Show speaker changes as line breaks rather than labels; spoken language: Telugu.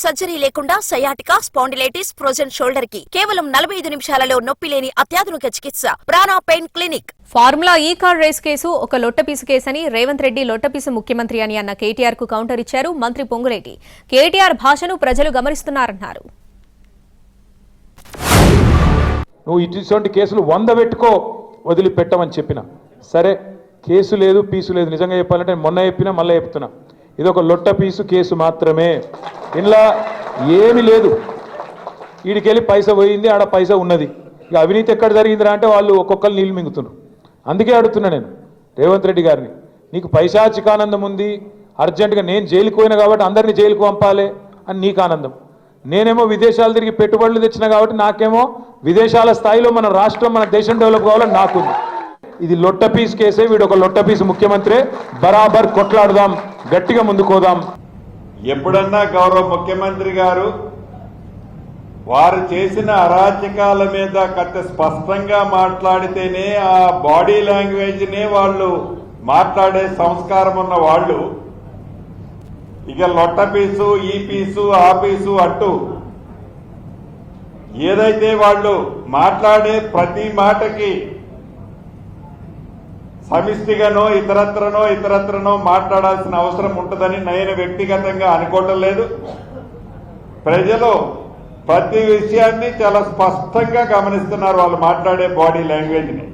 సర్జరీ లేకుండా సయాటికా, స్పాండిలైటిస్, ఫ్రోజన్ షోల్డర్ కి కేవలం 45 నిమిషాలలో నొప్పి లేని అత్యాధునిక చికిత్స ప్రాణ పెయిన్ క్లినిక్.
ఫార్ములా ఈ కార్ రేస్ కేసు ఒక లొట్టపీసు కేసని, రేవంత్ రెడ్డి లొట్టపీసు ముఖ్యమంత్రి అని అన్న కేటీఆర్ కు కౌంటర్ ఇచ్చారు మంత్రి పొంగులేటి. కేటీఆర్ భాషను ప్రజలు గమనిస్తున్నారన్నారు.
నువ్వు ఇటువంటి కేసులు 100 పెట్టుకో, వదిలిపెట్టమని చెప్పిన. సరే, కేసు లేదు, పీసు లేదు. నిజంగా చెప్పాలంటే మొన్న చెప్పినా మళ్ళీ చెప్తున్నా, ఇది ఒక లొట్ట పీసు కేసు మాత్రమే. ఇందులో ఏమీ లేదు. వీడికెళ్ళి పైసా పోయింది, ఆడ పైసా ఉన్నది. ఇక అవినీతి ఎక్కడ జరిగిందిరా అంటే వాళ్ళు ఒక్కొక్కరు నీళ్ళు మింగుతున్నారు. అందుకే అడుగుతున్నా నేను రేవంత్ రెడ్డి గారిని, నీకు పైశాచికానందం ఉంది, అర్జెంటుగా నేను జైలుకు పోయినా కాబట్టి అందరినీ జైలుకు పంపాలి అని నీకు ఆనందం. నేనేమో విదేశాలు తిరిగి పెట్టుబడులు తెచ్చినా కాబట్టి నాకేమో విదేశాల స్థాయిలో మన రాష్ట్రం, మన దేశం డెవలప్ కావాలని నాకుంది. ఇది లొట్ట పీస్ కేసే, వీడు ఒక లొట్ట పీస్ ముఖ్యమంత్రి. బరాబర్ కొట్లాడదాం, గట్టిగా ముందుకోదాం.
ఎప్పుడన్నా గౌరవ ముఖ్యమంత్రి గారు వారు చేసిన అరాచకాల మీద కట్ట స్పష్టంగా మాట్లాడితేనే ఆ బాడీ లాంగ్వేజ్ నే వాళ్ళు మాట్లాడే సంస్కారం ఉన్న వాళ్ళు ఇక లొట్ట పీసు, ఈ పీసు, ఆ పీసు అంటూ ఏదైతే వాళ్ళు మాట్లాడే ప్రతి మాటకి సమిష్టిగానో ఇతరత్రనో మాట్లాడాల్సిన అవసరం ఉంటుందని నేను వ్యక్తిగతంగా అనుకోవటం లేదు. ప్రజలు ప్రతి విషయాన్ని చాలా స్పష్టంగా గమనిస్తున్నారు వాళ్ళు మాట్లాడే బాడీ లాంగ్వేజ్ని.